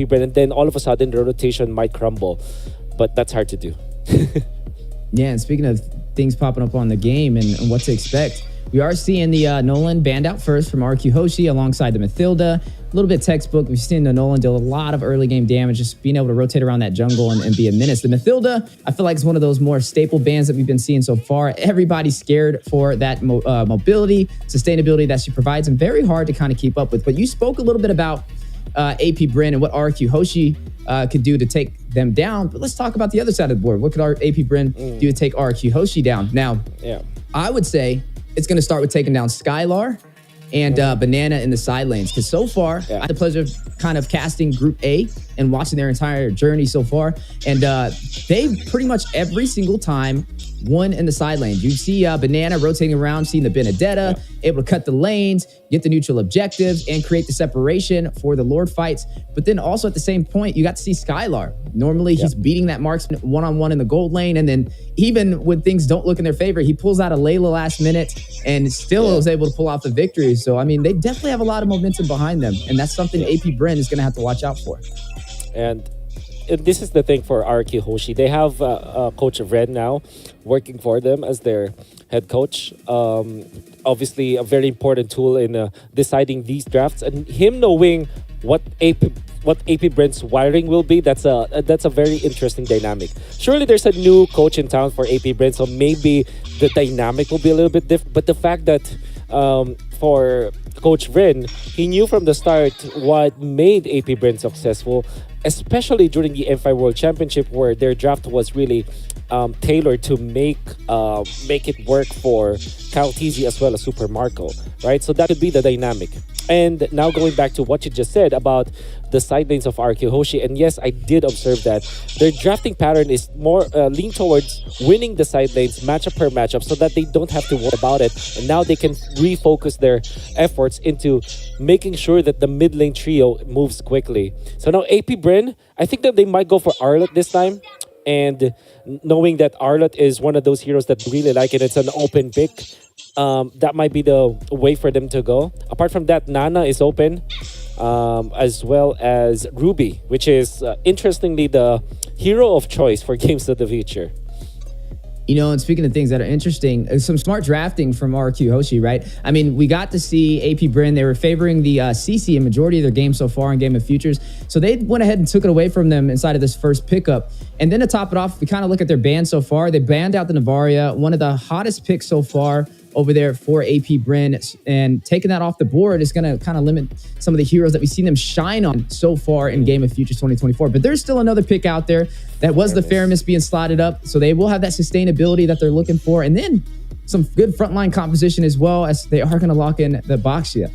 Bren, and then all of a sudden the rotation might crumble. But that's hard to do. Yeah, and speaking of things popping up on the game and what to expect, we are seeing the Nolan banned out first from RQ Hoshi alongside the Mathilda. A little bit textbook. We've seen the Nolan deal a lot of early game damage, just being able to rotate around that jungle and be a menace. The Mathilda, I feel like, is one of those more staple bans that we've been seeing so far. Everybody's scared for that mobility, sustainability that she provides, and very hard to kind of keep up with. But you spoke a little bit about AP Bren and what RQ Hoshi could do to take them down. But let's talk about the other side of the board. What could our AP Bren do to take RQ Hoshi down? Now, I would say it's going to start with taking down Skylar and Banana in the side lanes. Because so far, I had the pleasure of kind of casting Group A and watching their entire journey so far. And they've pretty much every single time won in the side lanes. You see Banana rotating around, seeing the Benedetta, able to cut the lanes, get the neutral objectives, and create the separation for the Lord fights. But then also at the same point, you got to see Skylar. Normally, he's beating that marksman one-on-one in the gold lane. And then even when things don't look in their favor, he pulls out a Layla last minute and still was able to pull off the victory. So, I mean, they definitely have a lot of momentum behind them. And that's something AP Bren is going to have to watch out for. And this is the thing for RQ Hoshi. They have Coach Bren now working for them as their head coach. Obviously, a very important tool in deciding these drafts. And him knowing what AP Bren's wiring will be, that's a very interesting dynamic. Surely there's a new coach in town for AP Bren, so maybe the dynamic will be a little bit different. But the fact that for Coach Bren, he knew from the start what made AP Bren successful, especially during the M5 World Championship, where their draft was really tailored to make it work for Kyle TZ as well as Super Marco, right? So that could be the dynamic. And now going back to what you just said about the side lanes of RQ Hoshi, and yes, I did observe that their drafting pattern is more lean towards winning the side lanes matchup per matchup, so that they don't have to worry about it. And now they can refocus their efforts into making sure that the mid lane trio moves quickly. So now AP Bren, I think that they might go for Arlott this time. And knowing that Arlott is one of those heroes that really like it, it's an open pick. That might be the way for them to go. Apart from that, Nana is open, as well as Ruby, which is interestingly the hero of choice for Games of the Future. You know, and speaking of things that are interesting, some smart drafting from RQ Hoshi, right? I mean, we got to see AP Bren. They were favoring the CC in majority of their games so far in Game of Futures. So they went ahead and took it away from them inside of this first pickup. And then to top it off, we kind of look at their ban so far. They banned out the Navaria, one of the hottest picks so far over there for AP Bren, and taking that off the board is going to kind of limit some of the heroes that we've seen them shine on so far in Game of Futures 2024. But there's still another pick out there that was the Faramis being slotted up, so they will have that sustainability that they're looking for, and then some good frontline composition as well, as they are going to lock in the Baxia.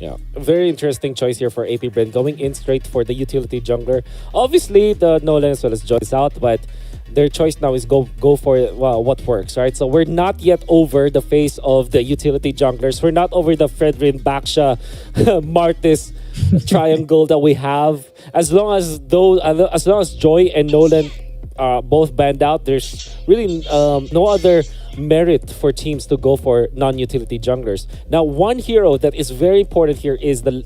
Yeah, a very interesting choice here for AP Bren, going in straight for the utility jungler. Obviously, the Nolan as well as Joy is out, but their choice now is go for what works, right? So we're not yet over the phase of the utility junglers. We're not over the Fredrin, Baksha, Martis triangle that we have. As long as Joy and Nolan are both banned out, there's really no other merit for teams to go for non-utility junglers. Now, one hero that is very important here is the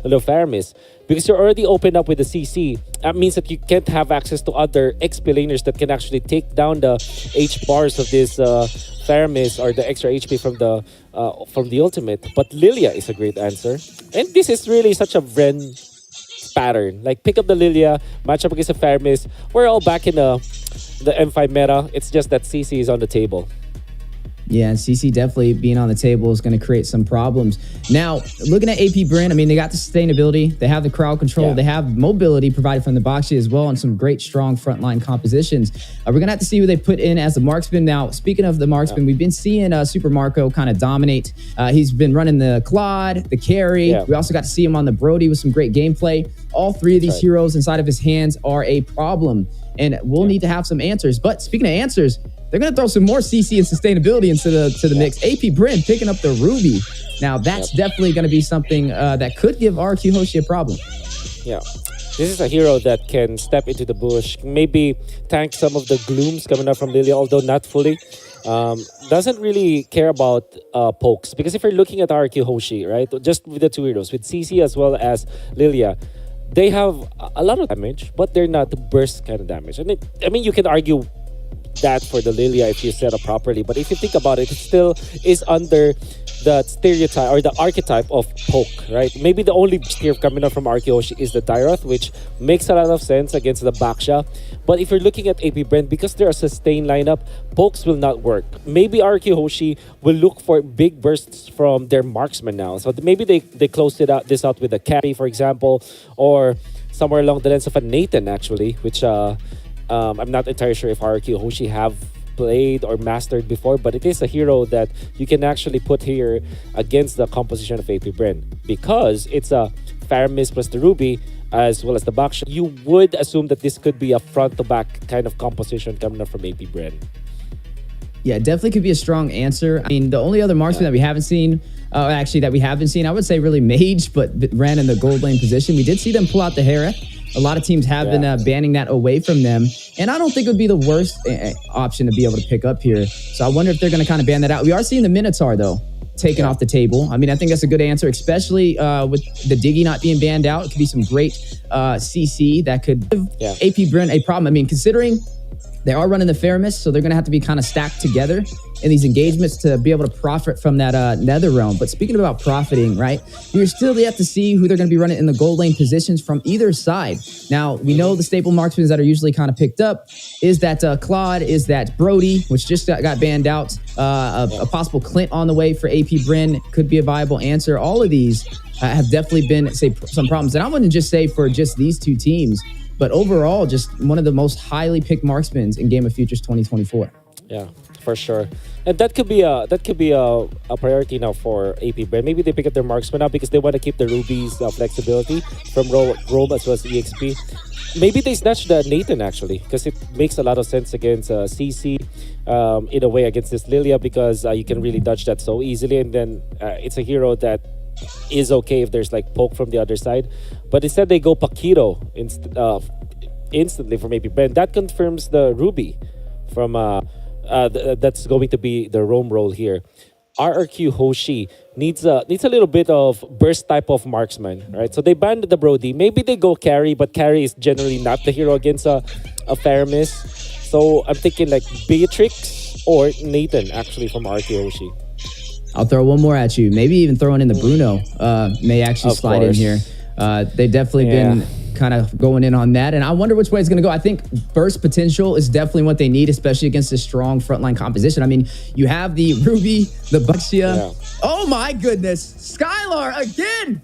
Faramis. Because you're already opened up with the CC, that means that you can't have access to other XP laners that can actually take down the H bars of this Faramis or the extra HP from the ultimate. But Lilia is a great answer. And this is really such a Bren pattern. Like, pick up the Lilia, match up against the Faramis. We're all back in the M5 meta. It's just that CC is on the table. Yeah, CC definitely being on the table is going to create some problems. Now, looking at AP Bren, I mean, they got the sustainability, they have the crowd control, they have mobility provided from the Boxy as well, and some great, strong frontline compositions. We're going to have to see who they put in as the marksman. Now, speaking of the marksman, we've been seeing Super Marco kind of dominate. He's been running the Claude, the carry. We also got to see him on the Brody with some great gameplay. All three of these heroes inside of his hands are a problem, and we'll need to have some answers. But speaking of answers, they're going to throw some more CC and sustainability into the mix. AP Bren picking up the Ruby. Now, that's definitely going to be something that could give RQ Hoshi a problem. Yeah. This is a hero that can step into the bush, maybe tank some of the glooms coming up from Lilia, although not fully. Doesn't really care about pokes. Because if you're looking at RQ Hoshi, right, just with the two heroes, with CC as well as Lilia, they have a lot of damage, but they're not burst kind of damage. And I mean, you can argue that for the Lilia if you set up properly. But if you think about it, it still is under the stereotype or the archetype of poke, right? Maybe the only steer coming up from Arkehoshi is the Tyroth, which makes a lot of sense against the Baksha. But if you're looking at AP Bren, because they're a sustained lineup, pokes will not work. Maybe Arkehoshi will look for big bursts from their marksman now. So maybe they closed this out with a carry, for example, or somewhere along the lines of a Nathan, actually, which I'm not entirely sure if Haruki Hoshi have played or mastered before, but it is a hero that you can actually put here against the composition of AP Bren because it's a Faramis plus the Ruby as well as the Baksha. You would assume that this could be a front-to-back kind of composition coming up from AP Bren. Yeah, definitely could be a strong answer. I mean, the only other marksman that we haven't seen, actually that we have been seeing, I would say really Mage, but ran in the gold lane position. We did see them pull out the Hera. A lot of teams have been banning that away from them. And I don't think it would be the worst option to be able to pick up here. So I wonder if they're going to kind of ban that out. We are seeing the Minotaur, though, taken off the table. I mean, I think that's a good answer, especially with the Diggy not being banned out. It could be some great CC that could give AP Bren a problem. I mean, considering they are running the Faramis, so they're going to have to be kind of stacked together in these engagements to be able to profit from that Nether Realm. But speaking about profiting, right, we're still yet to see who they're going to be running in the gold lane positions from either side. Now, we know the staple marksmen that are usually kind of picked up is that Claude, is that Brody, which just got banned out. A possible Clint on the way for AP Bren could be a viable answer. All of these have definitely been, say, some problems. And I wouldn't just say for just these two teams, but overall, just one of the most highly picked marksmen in Game of Futures 2024. Yeah, for sure. And that could be a priority now for AP Bren. Maybe they pick up their marksman now because they want to keep the Ruby's flexibility from Rome as well as EXP. Maybe they snatch the Nathan, actually, because it makes a lot of sense against CC in a way against this Lilia because you can really dodge that so easily. And then it's a hero that is okay if there's like poke from the other side. But instead they go Pakiro instantly from AP Bren. That confirms the Ruby from that's going to be the Rome role here. RRQ Hoshi needs a little bit of burst type of marksman, right? So they banned the Brody. Maybe they go carry, but carry is generally not the hero against a Faramis. So I'm thinking like Beatrix or Nathan actually from RRQ Hoshi. I'll throw one more at you. Maybe even throwing in the Bruno may actually slide in here. They've definitely been kind of going in on that. And I wonder which way it's going to go. I think burst potential is definitely what they need, especially against a strong frontline composition. I mean, you have the Ruby, the Baksha. Yeah. Oh my goodness. Skylar again.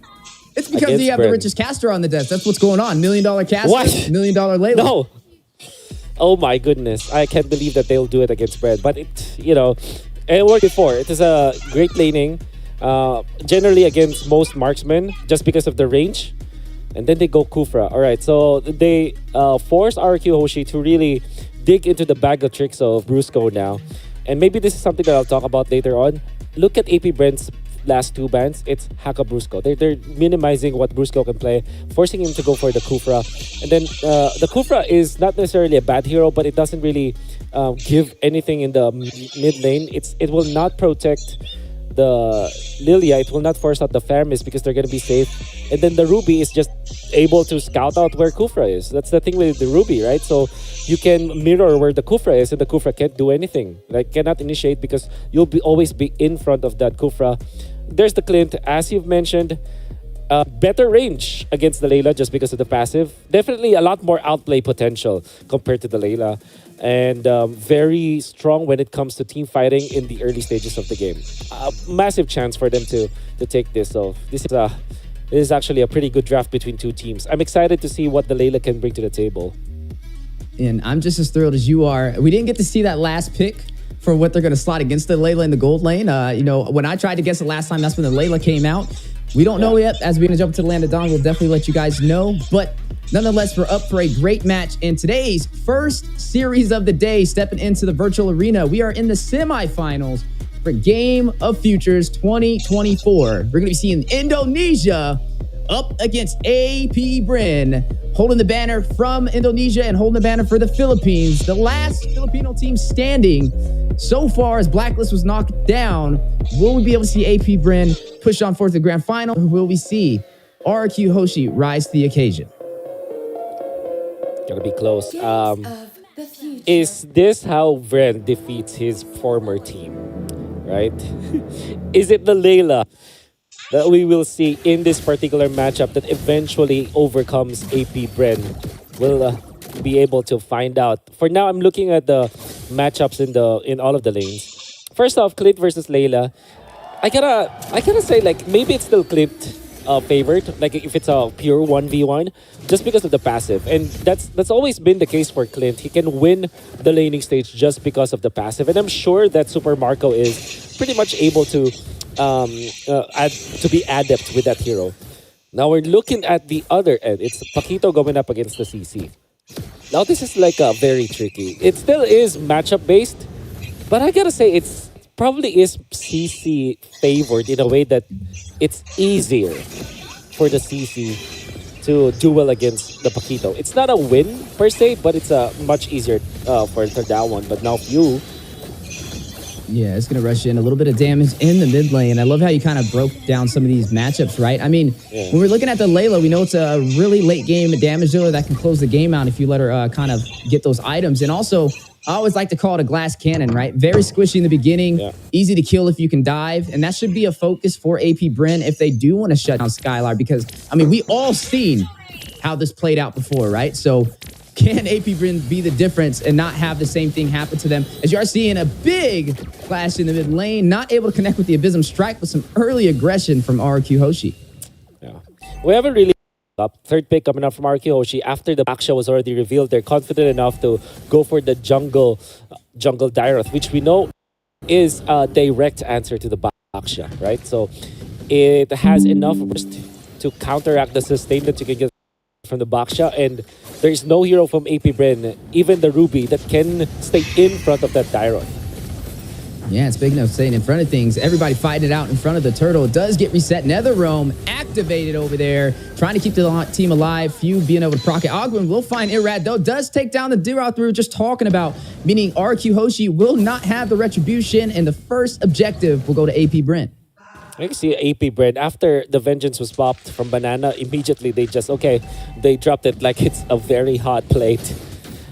It's because you have the richest caster on the desk. That's what's going on. $1 million caster, what? $1 million Layla. No. Oh my goodness. I can't believe that they'll do it against Bren. But it worked before. It is a great laning, generally against most marksmen, just because of the range. And then they go Kufra. All right, so they force RQ Hoshi to really dig into the bag of tricks of Brusco now. And maybe this is something that I'll talk about later on. Look at AP Bren's last two bans. It's Haka Brusco. They're minimizing what Brusco can play, forcing him to go for the Kufra. And then the Kufra is not necessarily a bad hero, but it doesn't really give anything in the mid lane. It will not protect the Lilia. It will not force out the Faramis because they're going to be safe. And then the Ruby is just able to scout out where Kufra is. That's the thing with the Ruby, right? So you can mirror where the Kufra is and the Kufra can't do anything. Like, cannot initiate because you'll always be in front of that Kufra. There's the Clint, as you've mentioned. Better range against the Layla just because of the passive. Definitely a lot more outplay potential compared to the Layla. And very strong when it comes to team fighting in the early stages of the game. Massive chance for them to take this. So this is actually a pretty good draft between two teams. I'm excited to see what the Layla can bring to the table. And I'm just as thrilled as you are. We didn't get to see that last pick for what they're going to slot against the Layla in the gold lane. When I tried to guess it last time, that's when the Layla came out. We don't know yet. As we're going to jump to the land of Dawn, we'll definitely let you guys know. But nonetheless, we're up for a great match in today's first series of the day, stepping into the virtual arena. We are in the semifinals for Game of Futures 2024. We're going to be seeing Indonesia up against AP Bren, holding the banner from Indonesia and holding the banner for the Philippines. The last Filipino team standing so far as Blacklist was knocked down. Will we be able to see AP Bren push on forward to the grand final, or will we see RQ Hoshi rise to the occasion? Gonna be close. Games of the future. Is this how Bren defeats his former team? Right? Is it the Layla that we will see in this particular matchup that eventually overcomes AP Bren? We'll be able to find out. For now, I'm looking at the matchups in all of the lanes. First off, Clint versus Layla. I gotta say, like, maybe it's still Clint favored, like if it's a pure 1v1, just because of the passive. And that's always been the case for Clint. He can win the laning stage just because of the passive. And I'm sure that Super Marco is pretty much able to to be adept with that hero. Now we're looking at the other end. It's Paquito going up against the CC. Now this is like very tricky. It still is matchup based, but I gotta say it's probably is CC favored in a way that it's easier for the CC to duel against the Paquito. It's not a win per se, but it's a much easier for that one. But now Few, Yeah, it's going to rush in a little bit of damage in the mid lane. I love how you kind of broke down some of these matchups, right? I mean, when we're looking at the Layla, we know it's a really late game damage dealer that can close the game out if you let her kind of get those items. And also, I always like to call it a glass cannon, right? Very squishy in the beginning, easy to kill if you can dive. And that should be a focus for AP Bren if they do want to shut down Skylar, because, I mean, we all seen how this played out before, right? So can AP Bren be the difference and not have the same thing happen to them? As you are seeing a big clash in the mid lane, not able to connect with the Abysm Strike, but some early aggression from RQ Hoshi. yeah, we haven't really up. Third pick coming up from RQ Hoshi after the Baksha was already revealed. They're confident enough to go for the jungle Dairoth, which we know is a direct answer to the Baksha, right? So it has enough burst to counteract the sustain that you can get from the Baksha, and there is no hero from AP Bren, even the Ruby, that can stay in front of that Dairoth. Yeah, speaking of staying in front of things, everybody fighting it out in front of the turtle. It does get reset. Netherrealm activated over there, trying to keep the team alive. Few being able to proc it. Ogwin will find Irad, though. Does take down the Dirath we were just talking about, meaning RQ Hoshi will not have the retribution, and the first objective will go to AP Bren. I can see AP Bren, after the vengeance was popped from Banana, immediately they dropped it like it's a very hot plate.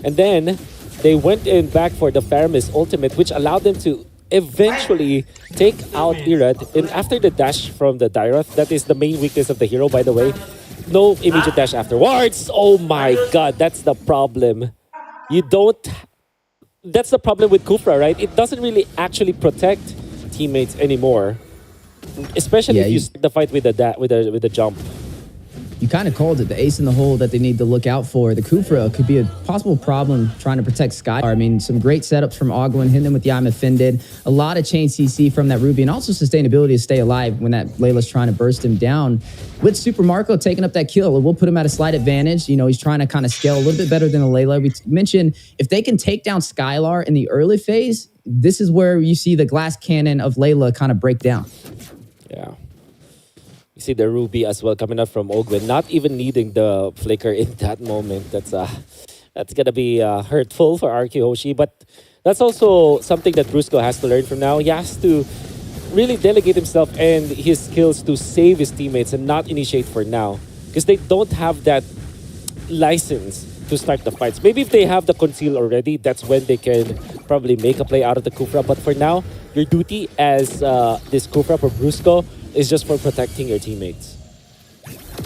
And then they went in back for the Faramis ultimate, which allowed them to eventually take out Irad. And after the dash from the Dairoth, that is the main weakness of the hero, by the way. No immediate dash afterwards. Oh my god, that's the problem. That's the problem with Kufra, right? It doesn't really actually protect teammates anymore. Especially if you start the fight with a jump. You kind of called it, the ace in the hole that they need to look out for. The Kufra could be a possible problem trying to protect Sky. I mean, some great setups from Ogwin, hitting them with the I'm offended. A lot of chain CC from that Ruby, and also sustainability to stay alive when that Layla's trying to burst him down. With Super Marco taking up that kill, it will put him at a slight advantage. You know, he's trying to kind of scale a little bit better than the Layla. We mentioned if they can take down Skylar in the early phase, this is where you see the glass cannon of Layla kind of break down. Yeah. You see the Ruby as well coming up from Ogwin, not even needing the flicker in that moment. That's gonna be hurtful for RQ Hoshi, but that's also something that Brusco has to learn from now. He has to really delegate himself and his skills to save his teammates and not initiate for now, because they don't have that license to start the fights. Maybe if they have the conceal already, that's when they can probably make a play out of the Kufra. But for now, your duty as this Kufra for Brusco is just for protecting your teammates.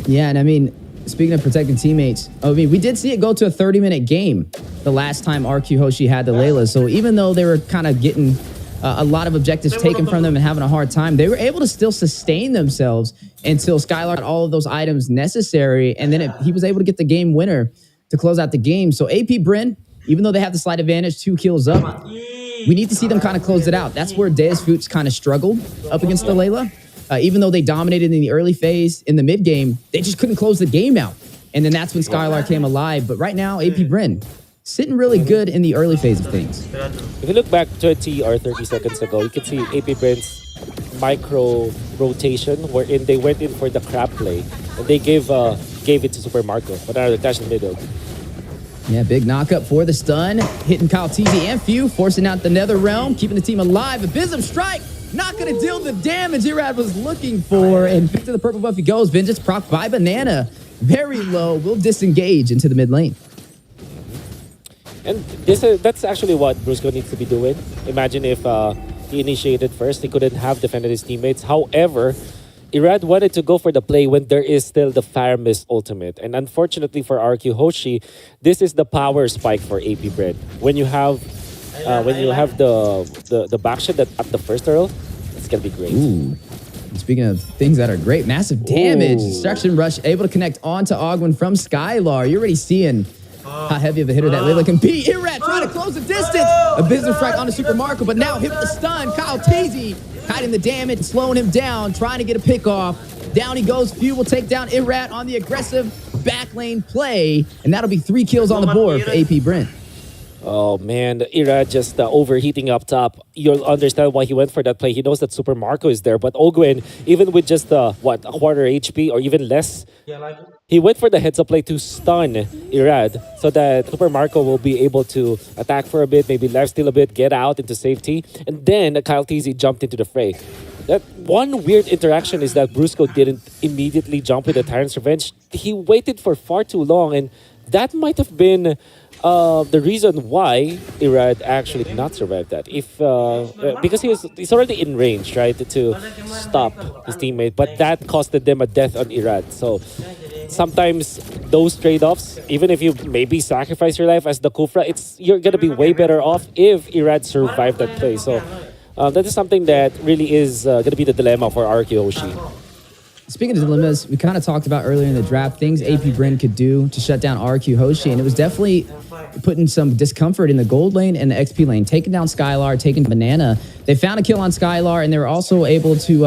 Yeah, and I mean, speaking of protecting teammates, I mean, we did see it go to a 30-minute game the last time RQ Hoshi had the Layla. So even though they were kind of getting a lot of objectives taken from them and having a hard time, they were able to still sustain themselves until Skylar had all of those items necessary. And then he was able to get the game winner to close out the game. So AP Bren, even though they have the slight advantage, 2 kills up, we need to see them kind of close it out. That's where Deus Fuchs kind of struggled up against the Layla. Even though they dominated in the early phase, in the mid game, they just couldn't close the game out. And then that's when Skylar came alive. But right now, AP Bren sitting really good in the early phase of things. If you look back 20 or 30 seconds ago, you can see AP Bren's micro rotation, wherein they went in for the crab play and they gave it to Super Marco. But now they're dash in the middle. Yeah, big knockup for the stun, hitting Kyle TZ and Few, forcing out the Netherrealm, keeping the team alive. Abysm Strike, not going to deal the damage Irad was looking for. And back to the purple buff he goes. Vengeance proc by Banana, very low, will disengage into the mid lane. And that's actually what Brusco needs to be doing. Imagine if he initiated first, he couldn't have defended his teammates. However, Irad wanted to go for the play when there is still the Fire Mist ultimate. And unfortunately for RQ Hoshi, this is the power spike for AP Bren. When you have the backshot that at the first turtle, it's gonna be great. Ooh. Speaking of things that are great, massive damage. Destruction Rush able to connect onto Ogwin from Skylar. You're already seeing how heavy of a hitter that Layla can be. Irad trying to close the distance. A business strike on the Super Marco, but now hit with the stun. Kyle Teasy hiding the damage, slowing him down, trying to get a pick off. Down he goes. Few will take down Irad on the aggressive back lane play, and that'll be 3 kills on the board for AP Brent. Oh man, Irad just overheating up top. You'll understand why he went for that play. He knows that Super Marco is there, but Ogwin, even with just a quarter HP or even less, he went for the heads up play to stun Irad so that Super Marco will be able to attack for a bit, maybe lifesteal a bit, get out into safety, and then Kyle TZ jumped into the fray. That one weird interaction is that Brusco didn't immediately jump with the Tyrant's Revenge. He waited for far too long, and that might have been the reason why Irad actually did not survive that. If because he's already in range, right, to stop his teammate, but that costed them a death on Irad. So sometimes those trade-offs, even if you maybe sacrifice your life as the Kufra, you're gonna be way better off if Irad survived that play. So that is something that really is gonna be the dilemma for RQ Hoshi. Speaking of dilemmas, we kind of talked about earlier in the draft things AP Bren could do to shut down RQ Hoshi, and it was definitely putting some discomfort in the gold lane and the XP lane, taking down Skylar, taking Banana. They found a kill on Skylar, and they were also able to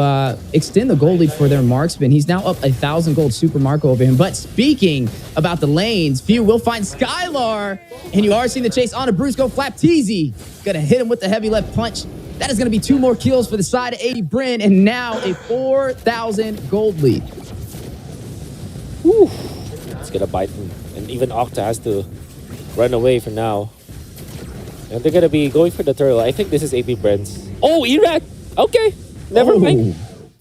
extend the gold lead for their marksman. He's now up 1,000 gold Super Marco over him. But speaking about the lanes, Few will find Skylar, and you are seeing the chase on a Brusco. Flap Teasy gonna hit him with the heavy left punch. That is going to be 2 more kills for the side of AP Bren, and now a 4,000 gold lead. Whew. It's going to bite him. And even Octa has to run away for now. And they're going to be going for the turtle. I think this is AP Bren's. Oh, Irad! Okay. Never mind.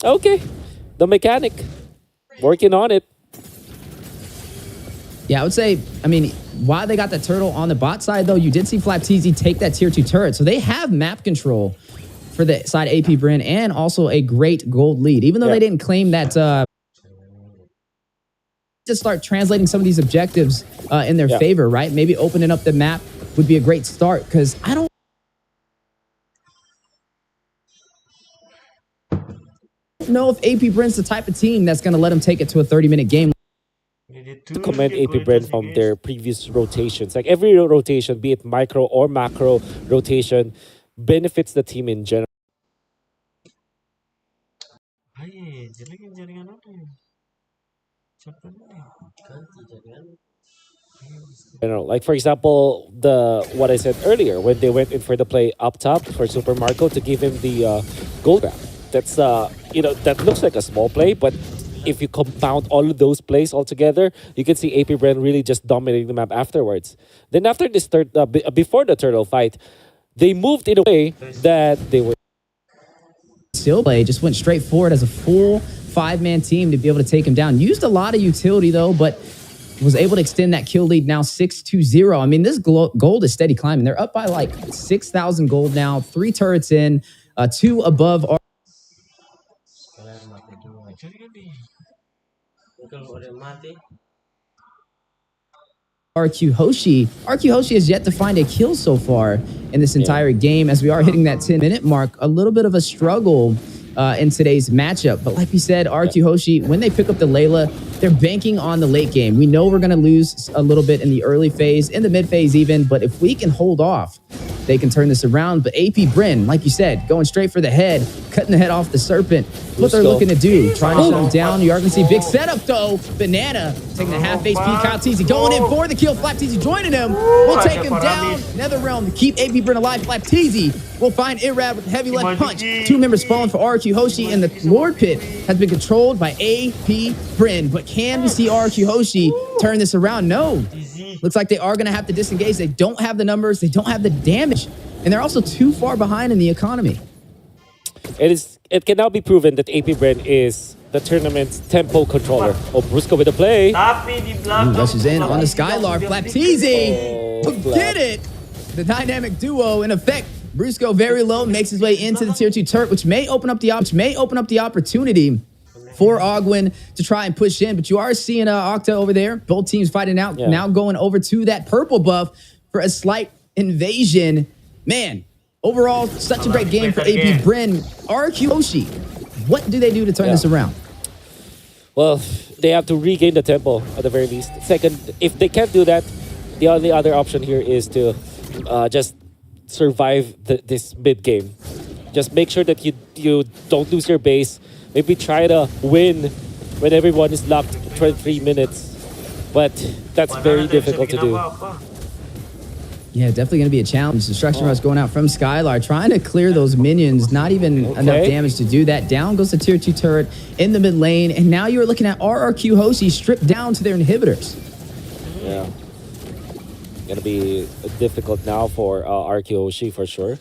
Okay. The mechanic. Working on it. Yeah, I would say, I mean, while they got the turtle on the bot side, though, you did see Flap TZ take that tier 2 turret. So they have map control for the side of AP Bren and also a great gold lead. Even though they didn't claim that, to start translating some of these objectives in their favor, right? Maybe opening up the map would be a great start, because I don't know if AP Bren's the type of team that's going to let them take it to a 30-minute game. To commend AP Bren from their previous rotations. Like every rotation, be it micro or macro rotation, benefits the team in general. Like for example, what I said earlier when they went in for the play up top for Super Marco to give him the gold grab. That's that looks like a small play, but if you compound all of those plays all together, you can see AP Bren really just dominating the map afterwards. Then after this before the turtle fight, they moved in a way that they were still play, just went straight forward as a full 5-man team to be able to take him down. Used a lot of utility though, but was able to extend that kill lead now 6-0. I mean, this gold is steady climbing. They're up by like 6,000 gold now, 3 turrets in, 2 above our RQ Hoshi. RQ Hoshi has yet to find a kill so far in this entire game, as we are hitting that 10-minute mark. A little bit of a struggle in today's matchup. But like we said, RQ Hoshi, when they pick up the Layla, they're banking on the late game. We know we're going to lose a little bit in the early phase, in the mid phase even, but if we can hold off, they can turn this around. But AP Bren, like you said, going straight for the head, cutting the head off the Serpent. What they're looking to do, trying to shut him down. You are going to see big setup though. Banana taking the half HP. Kyle TZ going in for the kill. Flap TZ joining him. We'll take him down. Netherrealm to keep AP Bren alive. Flap TZ will find Irad with heavy left punch. 2 members falling for RQ Hoshi, and the Lord Pit has been controlled by AP Bren. But can we see RQ Hoshi turn this around? No. Looks like they are going to have to disengage. They don't have the numbers. They don't have the damage. And they're also too far behind in the economy. It can now be proven that AP Bren is the tournament's tempo controller. Oh, Brusco with the play. Rushes in on the Skylar. Flap TZ. Get it. the dynamic duo in effect. Brusco very low, makes his way into the tier 2 turret, which may open up the opportunity for Ogwin to try and push in. But you are seeing Octa over there. Both teams fighting out. Yeah. Now going over to that purple buff for a slight invasion. Man, overall, such a great game for AP Bren. RQ Hoshi, what do they do to turn this around? Well, they have to regain the tempo at the very least. Second, if they can't do that, the only other option here is to just survive this mid game. Just make sure that you don't lose your base. Maybe try to win when everyone is locked 23 minutes. But that's very difficult to do. Yeah, definitely going to be a challenge. Destruction Rush going out from Skylar, trying to clear those minions. Not even enough damage to do that. Down goes the tier 2 turret in the mid lane. And now you're looking at RRQ Hoshi stripped down to their inhibitors. Yeah. Going to be difficult now for RQ Hoshi for sure.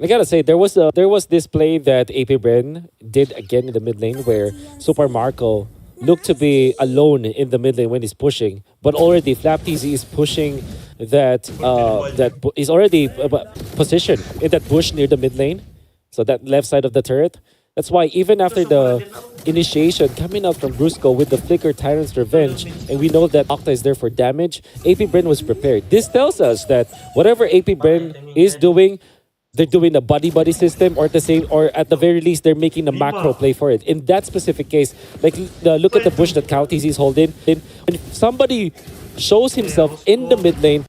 I gotta say, there was this play that AP Bren did again in the mid lane where Super Marco looked to be alone in the mid lane when he's pushing, but already FlapTZ is pushing that is already positioned in that bush near the mid lane, so that left side of the turret. That's why even after the initiation coming out from Brusco with the Flicker Tyrant's Revenge, and we know that Octa is there for damage, AP Bren was prepared. This tells us that whatever AP Bren is doing, they're doing a buddy system, or at the very least they're making a macro play for it. In that specific case, like look at the bush that KaoTZ is holding. And if somebody shows himself in the mid lane,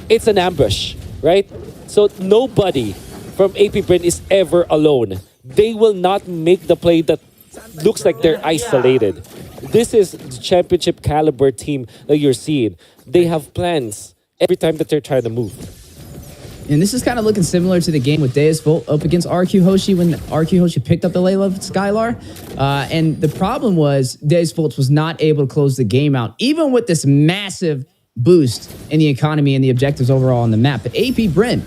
it's an ambush, right? So nobody from AP Bren is ever alone. They will not make the play that looks like they're isolated. This is the championship caliber team that you're seeing. They have plans every time that they're trying to move. And this is kind of looking similar to the game with Deus Volt up against RQ Hoshi when RQ Hoshi picked up the Layla of Skylar. And the problem was Deus Volt was not able to close the game out, even with this massive boost in the economy and the objectives overall on the map. But AP Bren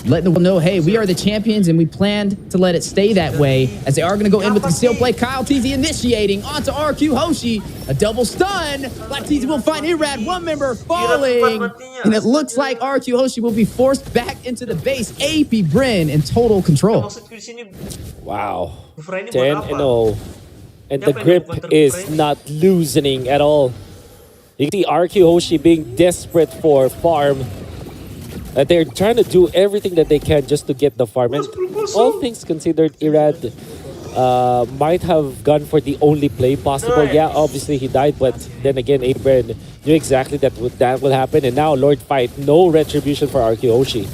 letting the world know, hey, we are the champions, and we planned to let it stay that way, as they are going to go in with the concealed play. KaoTZ initiating onto RQ Hoshi. A double stun. FlapTZ will find Irad, one member falling. And it looks like RQ Hoshi will be forced back into the base. AP Bren in total control. Wow. 10-0. And the grip is not loosening at all. You can see RQ Hoshi being desperate for farm. They're trying to do everything that they can just to get the farm. And all things considered, Irad might have gone for the only play possible. Yeah, obviously he died, but then again, AP Bren knew exactly that will happen. And now Lord Fight, no retribution for RQ Hoshi.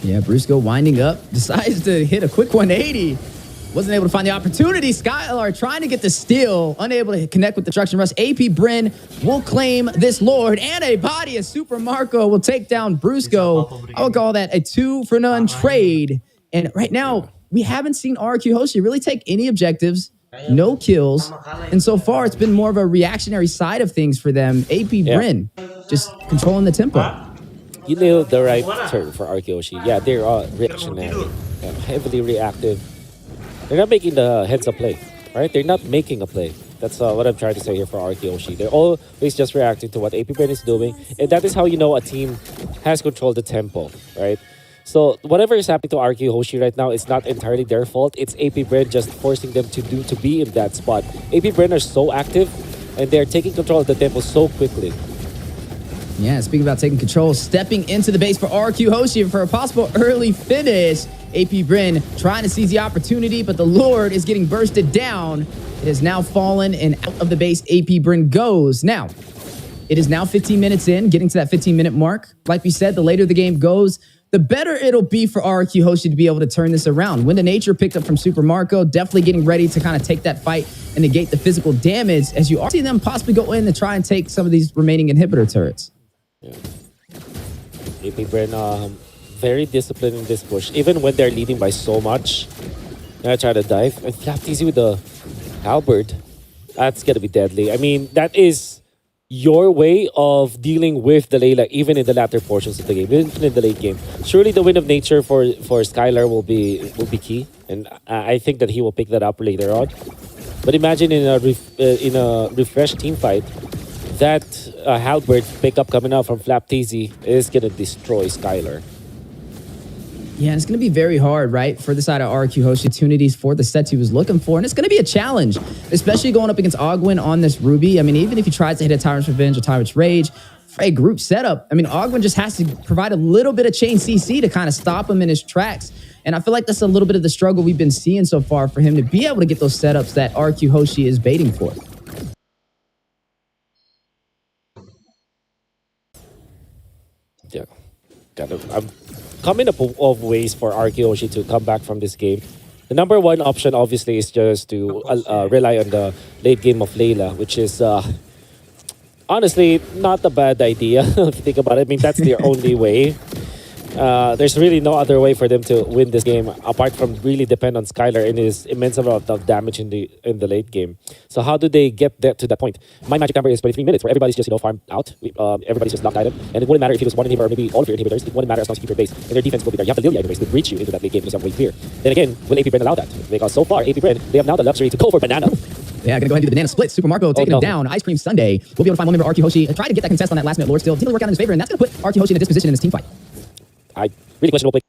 Yeah, Brusco winding up, decides to hit a quick 180. Wasn't able to find the opportunity. Skylar trying to get the steal, unable to connect with the Destruction Rush. AP Bren will claim this Lord, and a body of Super Marco will take down Brusco. I would call that a 2-for-none trade. And right now, we haven't seen RQ Hoshi really take any objectives, no kills. And so far, it's been more of a reactionary side of things for them. AP Bren just controlling the tempo. You nailed the right term for RQ Hoshi. Yeah, they're reactionary, heavily reactive. They're not making the heads-up play, right? They're not making a play. That's what I'm trying to say here for RQ Hoshi. They're always just reacting to what AP Bren is doing. And that is how you know a team has controlled the tempo, right? So whatever is happening to RQ Hoshi right now, it's not entirely their fault. It's AP Bren just forcing them to be in that spot. AP Bren are so active, and they're taking control of the tempo so quickly. Yeah, speaking about taking control, stepping into the base for RQ Hoshi for a possible early finish. AP Bren trying to seize the opportunity, but the Lord is getting bursted down. It has now fallen, and out of the base, AP Bren goes. Now, it is now 15 minutes in, getting to that 15-minute mark. Like we said, the later the game goes, the better it'll be for RQ Hoshi to be able to turn this around. When the nature picked up from Super Marco, definitely getting ready to kind of take that fight and negate the physical damage, as you are seeing them possibly go in to try and take some of these remaining inhibitor turrets. Yeah. AP Bren, very disciplined in this push. Even when they're leading by so much, I try to dive. And FlapTZ with the halberd, that's going to be deadly. I mean, that is your way of dealing with the Layla, even in the latter portions of the game, even in the late game. Surely the win of nature for Skylar will be key. and I think that he will pick that up later on. But imagine in a refreshed team fight, that Halberd pickup coming out from Flap TZ is gonna destroy Skylar. Yeah, it's going to be very hard, right, for the side of RQ host opportunities for the sets he was looking for. And it's going to be a challenge, especially going up against Ogwin on this Ruby. I mean, even if he tries to hit a Tyrant's Revenge or Tyrant's Rage, for a group setup, I mean, Ogwin just has to provide a little bit of chain CC to kind of stop him in his tracks. And I feel like that's a little bit of the struggle we've been seeing so far for him to be able to get those setups that RQ Hoshi is baiting for. Yeah, I'm coming up of ways for Arkeoshi to come back from this game. The number one option, obviously, is just to rely on the late game of Layla, which is honestly not a bad idea if you think about it. I mean, that's their only way. There's really no other way for them to win this game apart from really depend on Skylar and his immense amount of damage in the late game. So how do they get that to that point? My magic number is 23 minutes, where everybody's just farmed out. Everybody's just locked item, and it wouldn't matter if it was one inhibitor or maybe all of your inhibitors. It wouldn't matter as long as you keep your base, and their defense will be there. You have the Lilia anyways to breach you into that late game because you have way clear. Then again, will AP Bren allow that? Because so far AP Bren, they have now the luxury to go for banana. Yeah, gonna go ahead and do the banana split. Super Marco taking him down. Ice Cream Sunday. We'll be able to find one member of RQ Hoshi. Try to get that contest on that last minute Lord still. Didn't really work out in his favor, and that's gonna put RQ Hoshi in a disposition in this team fight. I really questionable play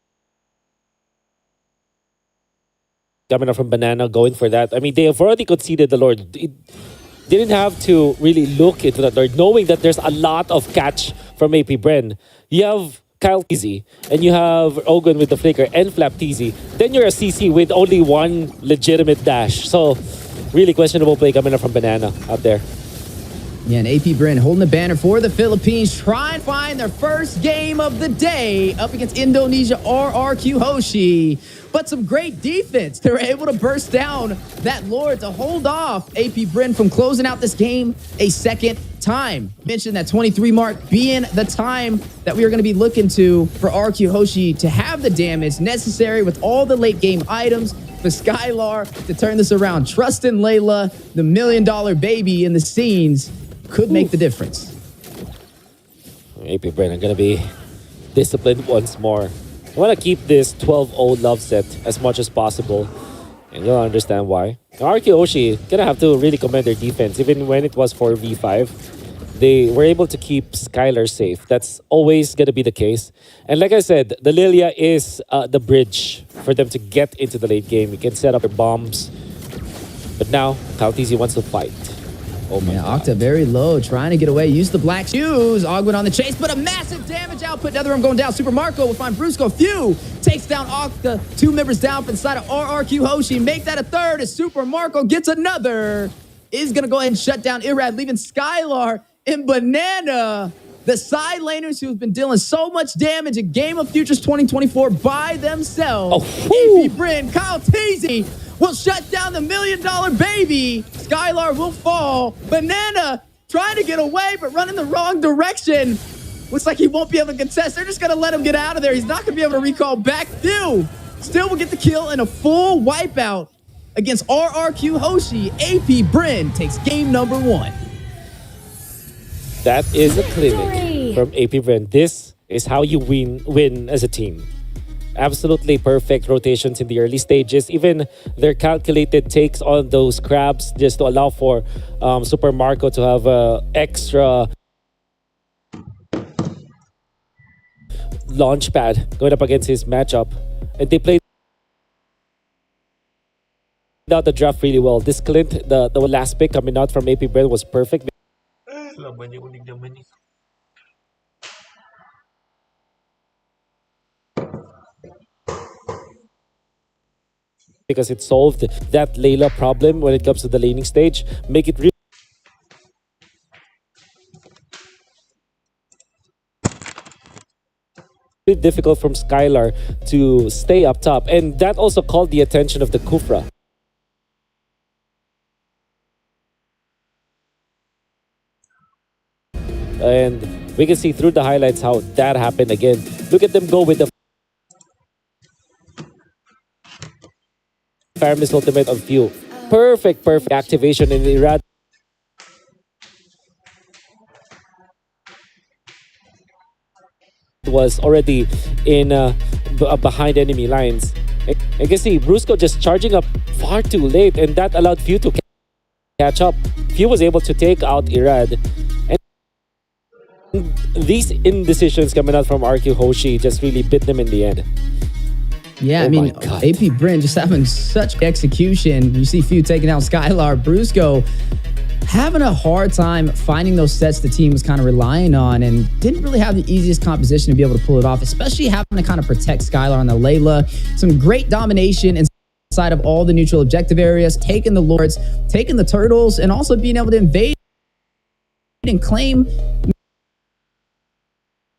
coming up from Banana, going for that. I mean, they have already conceded the Lord. It didn't have to really look into that Lord, knowing that there's a lot of catch from AP Bren. You have Kyle TZ, and you have Ogun with the Flicker and Flap TZ. Then you're a CC with only one legitimate dash. So, really questionable play coming up from Banana out there. Yeah, and AP Bren holding the banner for the Philippines, try and find their first game of the day up against Indonesia or RQ Hoshi. But some great defense. They were able to burst down that Lord to hold off AP Bren from closing out this game a second time. Mentioned that 23 mark being the time that we are going to be looking to for RQ Hoshi to have the damage necessary with all the late game items for Skylar to turn this around. Trust in Layla, the $1 million baby in the scenes, could make the difference. AP Bren are going to be disciplined once more. I want to keep this 12-0 love set as much as possible, and you'll understand why. Now, Arkeoshi going to have to really commend their defense. Even when it was 4v5, they were able to keep Skylar safe. That's always going to be the case. And like I said, the Lilia is the bridge for them to get into the late game. You can set up your bombs. But now, Kautizi wants to fight. Oh my God. Octa very low, trying to get away. Use the black shoes. Ogwin on the chase, but a massive damage output. Netherrealm going down. Super Marco will find Brusco. Few takes down Octa. 2 members down from the side of RRQ Hoshi. Make that a third as Super Marco gets another. Is going to go ahead and shut down Irad, leaving Skylar and Banana, the side laners who've been dealing so much damage in Game of Futures 2024 by themselves. AP Bren, Kyle Teasy will shut down the $1 million baby. Skylar will fall. Banana trying to get away, but running the wrong direction. Looks like he won't be able to contest. They're just going to let him get out of there. He's not going to be able to recall back. Few still will get the kill in a full wipeout against RRQ Hoshi. AP Bren takes game number 1. That is a clinic from AP Bren. This is how you win as a team. Absolutely perfect rotations in the early stages. Even their calculated takes on those crabs just to allow for Super Marco to have extra launch pad going up against his matchup. And they played out the draft really well. This Clint, the last pick coming out from AP Bren was perfect. Because it solved that Layla problem when it comes to the laning stage. Make it really difficult from Skylar to stay up top. And that also called the attention of the Kufra. And we can see through the highlights how that happened again. Look at them go with the Fire Missile ultimate on Few. Perfect activation in Irad. Was already in behind enemy lines. You can see Brusco just charging up far too late, and that allowed Few to catch up. Few was able to take out Irad. And these indecisions coming out from RQ Hoshi just really bit them in the end. Yeah, I mean, AP Bren just having such execution. You see Few taking out Skylar. Brusco having a hard time finding those sets the team was kind of relying on and didn't really have the easiest composition to be able to pull it off, especially having to kind of protect Skylar on the Layla. Some great domination inside of all the neutral objective areas, taking the Lords, taking the Turtles, and also being able to invade and claim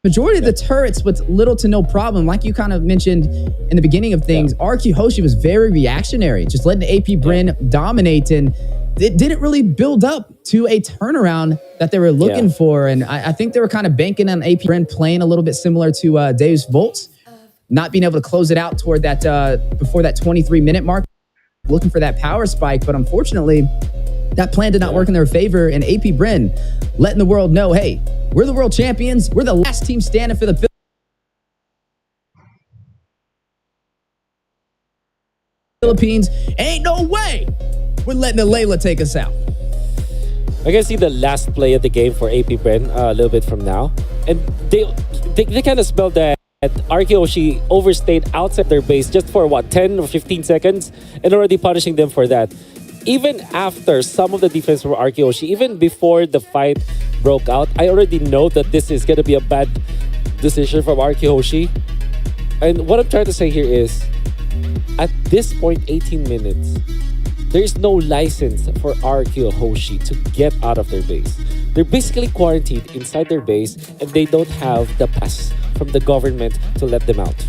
majority of the turrets with little to no problem. Like you kind of mentioned in the beginning of things, RQ Hoshi was very reactionary, just letting the AP Bren dominate, and it didn't really build up to a turnaround that they were looking for. And I think they were kind of banking on AP Bren playing a little bit similar to Deus Volts, not being able to close it out toward that before that 23-minute mark, looking for that power spike. But unfortunately, that plan did not work in their favor, and AP Bren letting the world know, hey, we're the world champions. We're the last team standing for the Philippines. Ain't no way we're letting the Layla take us out. I can see the last play of the game for AP Bren a little bit from now. And they kind of spelled that RKOshi overstayed outside their base just for what, 10 or 15 seconds, and already punishing them for that. Even after some of the defense from RKOshi, even before the fight broke out, I already know that this is going to be a bad decision from RKOshi. And what I'm trying to say here is, at this point, 18 minutes, there is no license for RQ Hoshi to get out of their base. They're basically quarantined inside their base, and they don't have the pass from the government to let them out.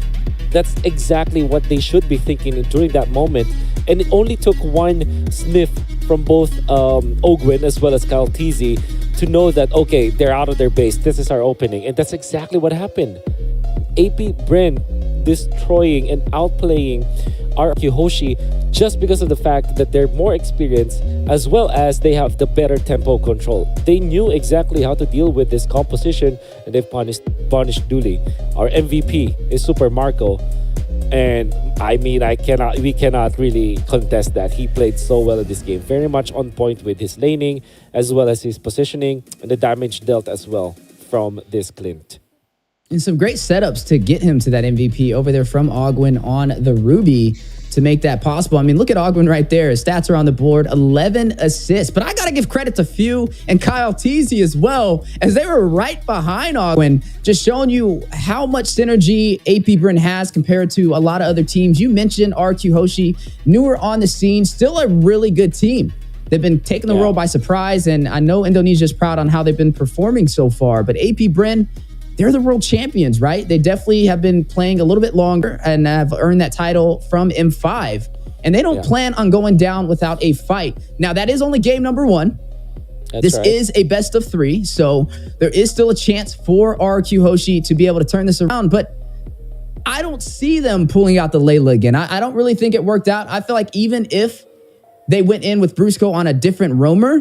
That's exactly what they should be thinking during that moment. And it only took one sniff from both Ogwin as well as Kaltizi to know that, okay, they're out of their base. This is our opening. And that's exactly what happened. AP Bren destroying and outplaying RQ Hoshi just because of the fact that they're more experienced, as well as they have the better tempo control. They knew exactly how to deal with this composition, and they've punished duly. Our MVP is Super Marco, and I mean, we cannot really contest that. He played so well in this game, very much on point with his laning as well as his positioning, and the damage dealt as well from this Clint. And some great setups to get him to that MVP over there from Ogwin on the Ruby to make that possible. I mean, look at Ogwin right there. His stats are on the board, 11 assists. But I got to give credit to Few and Kyle Teasy as well, as they were right behind Ogwin, just showing you how much synergy AP Bren has compared to a lot of other teams. You mentioned RQ Hoshi, newer on the scene, still a really good team. They've been taking the world by surprise, and I know Indonesia's proud on how they've been performing so far. But AP Bren, they're the world champions, right? They definitely have been playing a little bit longer and have earned that title from M5. And they don't plan on going down without a fight. Now, that is only game number one. This is a best of 3. So there is still a chance for RQ Hoshi to be able to turn this around. But I don't see them pulling out the Layla again. I don't really think it worked out. I feel like even if they went in with Brusco on a different roamer,